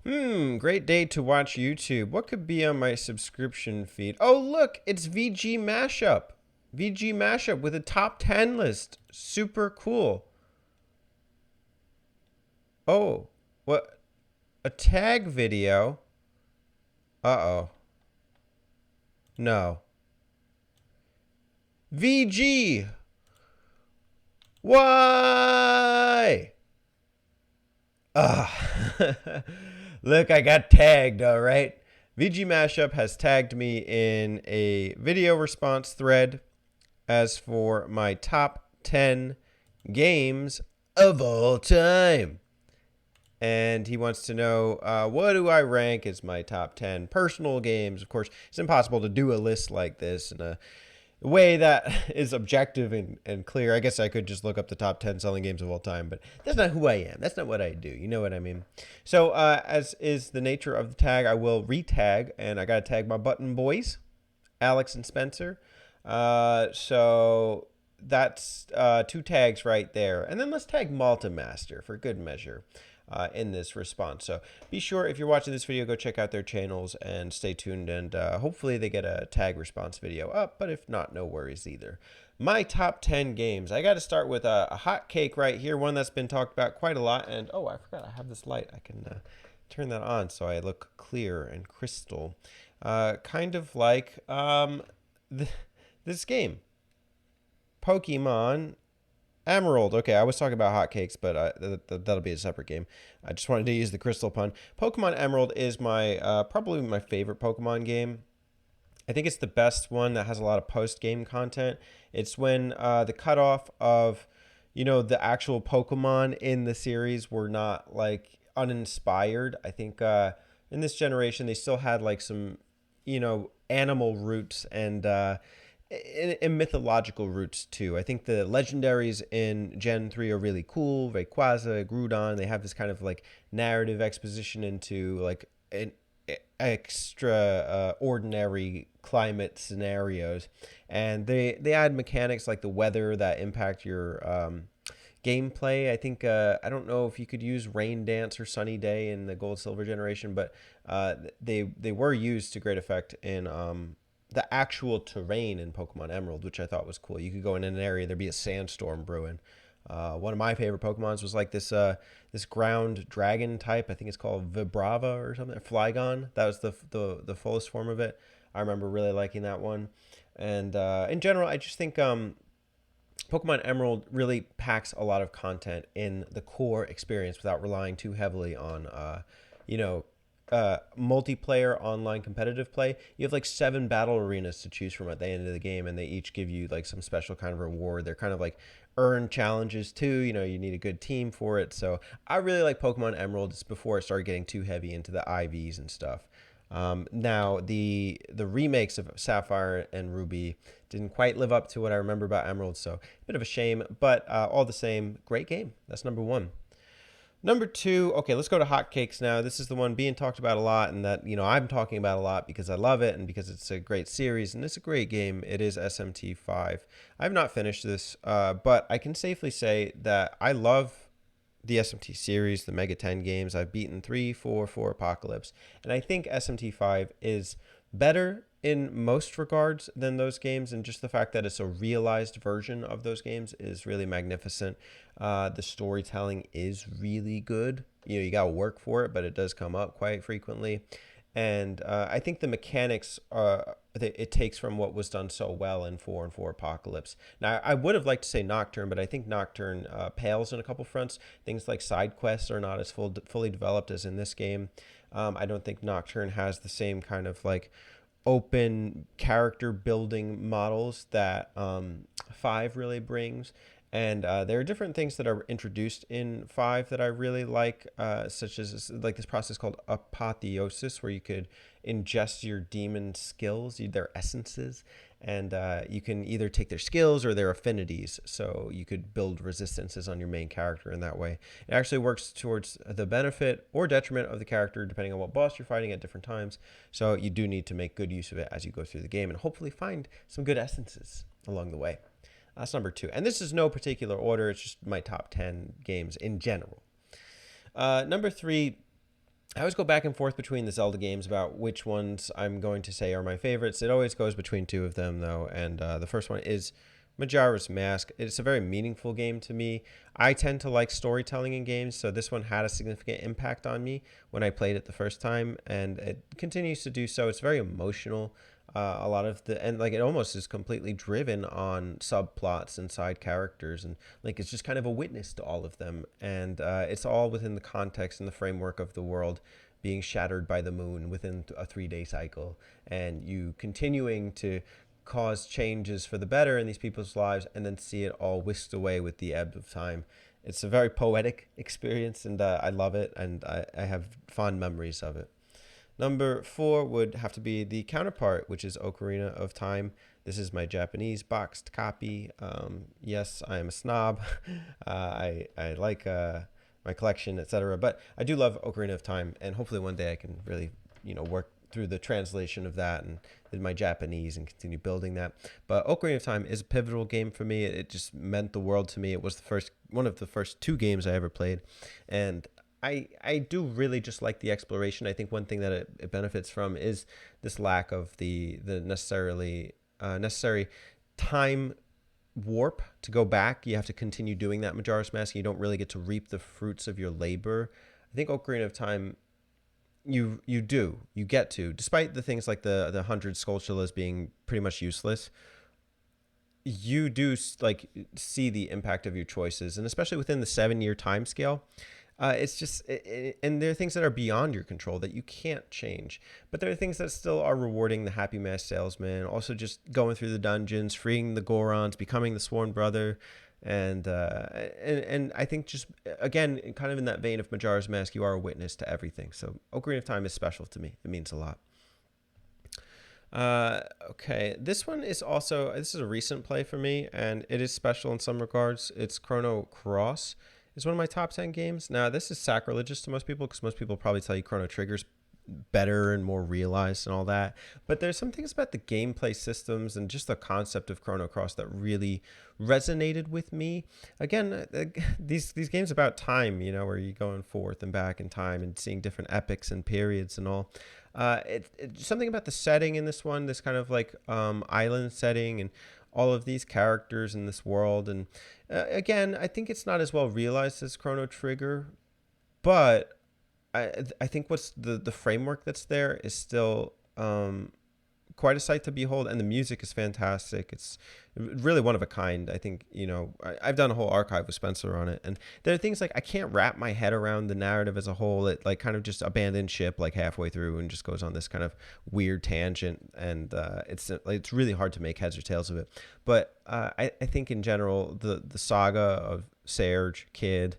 Great day to watch YouTube. What could be on my subscription feed? Oh, look, it's VGMashUP. VGMashUP with a top 10 list. Super cool. Oh, what? A tag video? Uh-oh. No. VG! Why? Ah. Look, I got tagged, all right? VGMashUP has tagged me in a video response thread as for my top 10 games of all time. And he wants to know, what do I rank as my top 10 personal games? Of course, it's impossible to do a list like this in a way that is objective and clear. I guess I could just look up the top 10 selling games of all time, but that's not who I am. That's not what I do. You know what I mean? So, as is the nature of the tag, I will re-tag, and I got to tag my button boys, Alex and Spencer. So that's 2 tags right there. And then let's tag Malta Master for good measure in this response. So be sure, if you're watching this video, go check out their channels and stay tuned, and hopefully they get a tag response video up, but if not, no worries either. My top 10 games. I got to start with a hot cake right here, one that's been talked about quite a lot. And oh, I forgot I have this light. I can turn that on so I look clear and crystal. Kind of like this game, Pokemon Emerald. Okay, I was talking about hotcakes, but that'll be a separate game. I just wanted to use the crystal pun. Pokemon Emerald is my probably my favorite Pokemon game. I think it's the best one that has a lot of post-game content. It's when the cutoff of, the actual Pokemon in the series were not like uninspired. I think in this generation they still had like some, animal roots and in mythological roots too. I think the legendaries in Gen 3 are really cool. Rayquaza, Groudon, they have this kind of like narrative exposition into like an extra ordinary climate scenarios, and they add mechanics like the weather that impact your gameplay. I think I don't know if you could use Rain Dance or Sunny Day in the Gold Silver generation, but they were used to great effect in the actual terrain in Pokemon Emerald, which I thought was cool. You could go in an area, there'd be a sandstorm brewing. One of my favorite Pokemons was like this ground dragon type. I think it's called Vibrava or something. Flygon. That was the fullest form of it. I remember really liking that one. And in general, I just think Pokemon Emerald really packs a lot of content in the core experience without relying too heavily on, multiplayer online competitive play. You have like 7 battle arenas to choose from at the end of the game, and they each give you like some special kind of reward. They're kind of like earn challenges too. You need a good team for it. So I really like Pokemon Emerald. It's before it started getting too heavy into the IVs and stuff. Now the remakes of Sapphire and Ruby didn't quite live up to what I remember about Emerald, so a bit of a shame, but all the same, great game. That's number 1. Number 2, okay, let's go to hotcakes now. This is the one being talked about a lot, and that, I'm talking about a lot because I love it and because it's a great series and it's a great game. It is SMT5. I've not finished this, but I can safely say that I love the SMT series, the Mega 10 games. I've beaten 3, 4, 4 Apocalypse, and I think SMT5 is better in most regards than those games, and just the fact that it's a realized version of those games is really magnificent. The storytelling is really good. You gotta work for it, but it does come up quite frequently. And I think the mechanics it takes from what was done so well in 4 and 4 Apocalypse. Now, I would have liked to say Nocturne, but I think Nocturne pales in a couple fronts. Things like side quests are not as fully developed as in this game. I don't think Nocturne has the same kind of like open character building models that 5 really brings. And there are different things that are introduced in 5 that I really like, such as like this process called apotheosis, where you could ingest your demon skills, their essences, and you can either take their skills or their affinities, so you could build resistances on your main character in that way. It actually works towards the benefit or detriment of the character, depending on what boss you're fighting at different times, so you do need to make good use of it as you go through the game and hopefully find some good essences along the way. That's number 2. And this is no particular order. It's just my top 10 games in general. Number 3, I always go back and forth between the Zelda games about which ones I'm going to say are my favorites. It always goes between two of them, though, and the first one is Majora's Mask. It's a very meaningful game to me. I tend to like storytelling in games, so this one had a significant impact on me when I played it the first time, and it continues to do so. It's very emotional. A lot of the and like it almost is completely driven on subplots and side characters, and like it's just kind of a witness to all of them, and it's all within the context and the framework of the world being shattered by the moon within a 3 day cycle, and you continuing to cause changes for the better in these people's lives and then see it all whisked away with the ebb of time. It's a very poetic experience, and I love it, and I have fond memories of it. Number 4 would have to be the counterpart, which is Ocarina of Time. This is my Japanese boxed copy. Yes, I am a snob. I like my collection, etc. But I do love Ocarina of Time, and hopefully one day I can really, work through the translation of that and in my Japanese and continue building that. But Ocarina of Time is a pivotal game for me. It just meant the world to me. It was one of the first 2 games I ever played, and I do really just like the exploration. I think one thing that it benefits from is this lack of the necessary time warp to go back. You have to continue doing that Majora's Mask. You don't really get to reap the fruits of your labor. I think Ocarina of Time, you get to, despite the things like the 100 Skulltulas being pretty much useless. You do like see the impact of your choices, and especially within the 7-year time scale. It's just, and there are things that are beyond your control that you can't change. But there are things that still are rewarding. The Happy Mask Salesman, also just going through the dungeons, freeing the Gorons, becoming the Sworn Brother, and I think just again, kind of in that vein of Majora's Mask, you are a witness to everything. So Ocarina of Time is special to me. It means a lot. Okay, this is a recent play for me, and it is special in some regards. It's Chrono Cross. It's one of my top 10 games. Now, this is sacrilegious to most people because most people probably tell you Chrono Trigger's better and more realized and all that. But there's some things about the gameplay systems and just the concept of Chrono Cross that really resonated with me. Again, these games about time, where you're going forth and back in time and seeing different epics and periods and all. Something about the setting in this one, this kind of like island setting and all of these characters in this world. And again, I think it's not as well realized as Chrono Trigger, but I think what's the framework that's there is still quite a sight to behold, and the music is fantastic. It's really one of a kind. I think, I've done a whole archive with Spencer on it, and there are things like I can't wrap my head around the narrative as a whole. It like kind of just abandons ship like halfway through and just goes on this kind of weird tangent, and it's really hard to make heads or tails of it. But I think in general the saga of Serge, Kid,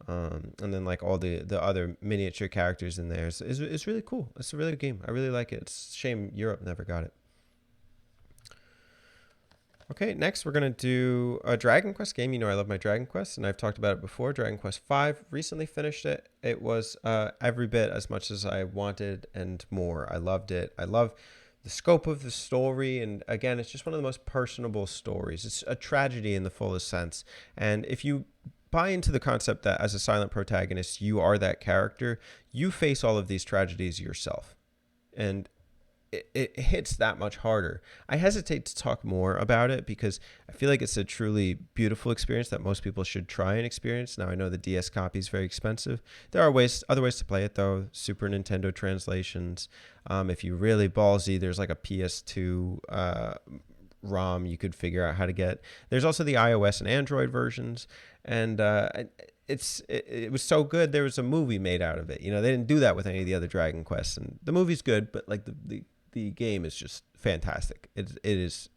and then like all the other miniature characters in there is really cool. It's a really good game. I really like it. It's a shame Europe never got it. Okay, next we're going to do a Dragon Quest game. I love my Dragon Quest, and I've talked about it before. Dragon Quest V, recently finished it. It was every bit as much as I wanted and more. I loved it. I love the scope of the story, and again, it's just one of the most personable stories. It's a tragedy in the fullest sense, and if you buy into the concept that as a silent protagonist, you are that character, you face all of these tragedies yourself. And it hits that much harder. I hesitate to talk more about it because I feel like it's a truly beautiful experience that most people should try and experience. Now, I know the DS copy is very expensive. There are other ways to play it, though. Super Nintendo translations. If you really ballsy, there's like a PS2 ROM you could figure out how to get. There's also the iOS and Android versions, and it was so good there was a movie made out of it. They didn't do that with any of the other Dragon Quests, and the movie's good, but like the game is just fantastic. It is.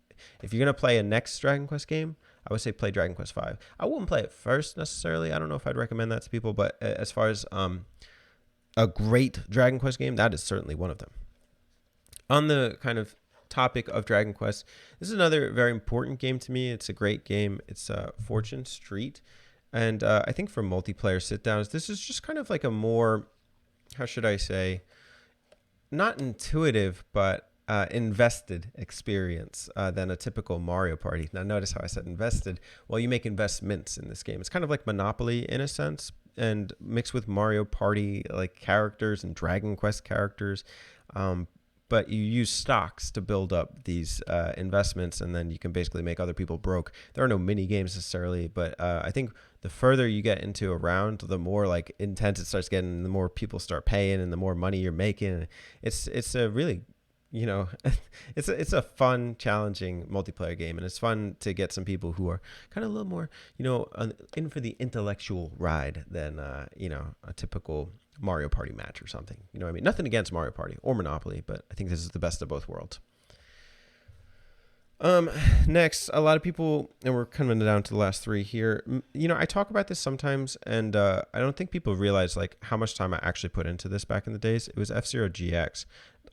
If you're gonna play a next Dragon Quest game, I would say play Dragon Quest V. I wouldn't play it first necessarily. I don't know if I'd recommend that to people, but as far as a great Dragon Quest game, that is certainly one of them. On the kind of topic of Dragon Quest, this is another very important game to me. It's a great game. It's Fortune Street, and I think for multiplayer sit downs, this is just kind of like a more, how should I say, not intuitive but invested experience than a typical Mario Party. Now notice how I said invested. Well, you make investments in this game. It's kind of like Monopoly in a sense, and mixed with Mario Party like characters and Dragon Quest characters. But you use stocks to build up these investments, and then you can basically make other people broke. There are no mini games necessarily, but I think the further you get into a round, the more like intense it starts getting, the more people start paying, and the more money you're making. It's a really, you know, it's a fun, challenging multiplayer game, and it's fun to get some people who are kind of a little more, you know, in for the intellectual ride than you know, a typical Mario Party match or something. You know what I mean? Nothing against Mario Party or Monopoly, but I think this is the best of both worlds. Next, a lot of people, and we're coming down to the last three here. You know, I talk about this sometimes, and I don't think people realize like how much time I actually put into this back in the days. It was FZero GX.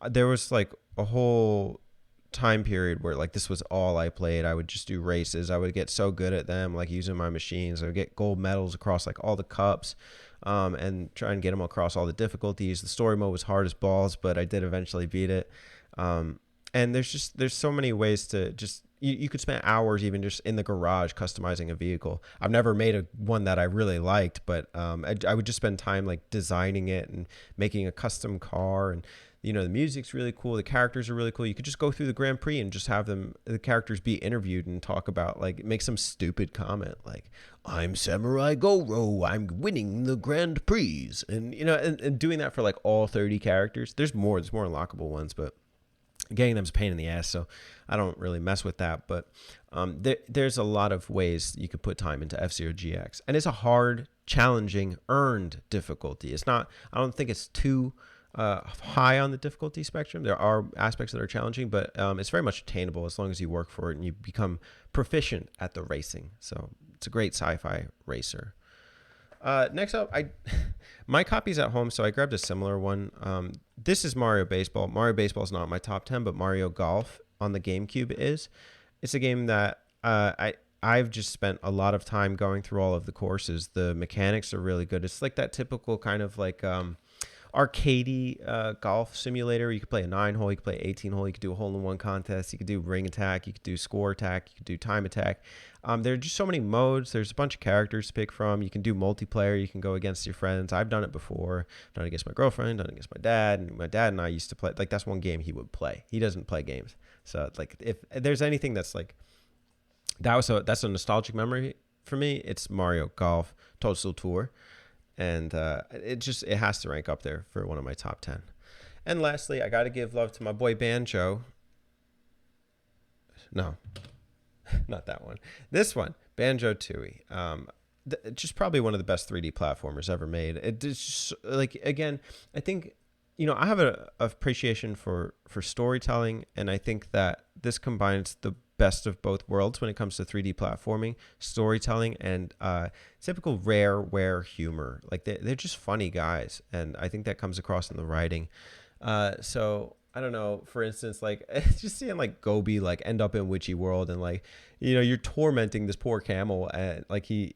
There was like a whole time period where like this was all I played. I would just do races. I would get so good at them, like using my machines. I would get gold medals across like all the cups, and try and get them across all the difficulties. The story mode was hard as balls, but I did eventually beat it. And there's so many ways to just, you could spend hours even just in the garage customizing a vehicle. I've never made one that I really liked, but I would just spend time like designing it and making a custom car. And you know, the music's really cool, the characters are really cool. You could just go through the Grand Prix and just have the characters be interviewed and talk about, like, make some stupid comment like, I'm Samurai Goro, I'm winning the Grand Prix. And you know, and doing that for like all 30 characters. There's more unlockable ones, but getting them's a pain in the ass, so I don't really mess with that. But there's a lot of ways you could put time into FZero GX, and it's a hard, challenging, earned difficulty. It's not, I don't think it's too high on the difficulty spectrum. There are aspects that are challenging, but it's very much attainable as long as you work for it and you become proficient at the racing. So it's a great sci-fi racer. Next up, my copy's at home, so I grabbed a similar one. This is Mario Baseball. Mario Baseball is not my top 10, but Mario Golf on the GameCube is. It's a game that I've just spent a lot of time going through all of the courses. The mechanics are really good. It's like that typical kind of like arcadey golf simulator. You could play a 9-hole, you could play 18-hole, you could do a hole-in-one contest, you could do ring attack, you could do score attack, you could do time attack. There are just so many modes. There's a bunch of characters to pick from. You can do multiplayer. You can go against your friends. I've done it before. I've done it against my girlfriend, done it against my dad. And my dad and I used to play. Like, that's one game he would play. He doesn't play games. So, like, if there's anything that's like, that's a nostalgic memory for me, it's Mario Golf Toadstool Tour. And it has to rank up there for one of my top 10. And lastly, I got to give love to my boy Banjo. No, not that one. This one, BanjoTooie. Just probably one of the best 3D platformers ever made. It's just, like, again, I think, you know, I have an appreciation for storytelling, and I think that this combines the best of both worlds when it comes to 3D platforming, storytelling, and typical rareware humor. Like, they're just funny guys, and I think that comes across in the writing. So I don't know, for instance, like, just seeing like Gobi like end up in Witchy World, and like, you know, you're tormenting this poor camel, and like he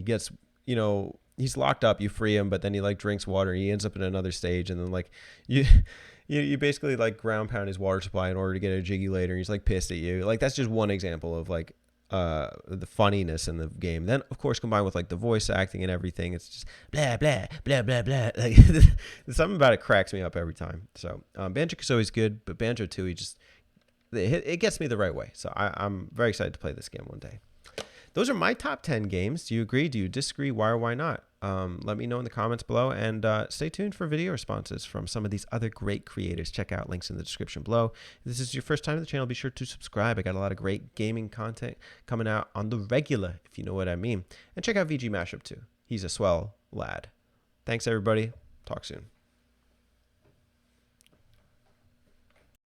gets, you know, he's locked up, you free him, but then he like drinks water, he ends up in another stage, and then like you basically like ground pound his water supply in order to get a Jiggy later, and he's like pissed at you. Like, that's just one example of like the funniness in the game. Then of course, combined with like the voice acting and everything, it's just blah blah blah blah blah. Like, something about it cracks me up every time. So Banjo-Kazooie is good, but BanjoTooie just it gets me the right way. So I'm very excited to play this game one day. Those are my top 10 games. Do you agree? Do you disagree? Why or why not? Let me know in the comments below, and stay tuned for video responses from some of these other great creators. Check out links in the description below. If this is your first time to the channel, be sure to subscribe. I got a lot of great gaming content coming out on the regular, if you know what I mean. And check out VGMashUP too. He's a swell lad. Thanks, everybody. Talk soon.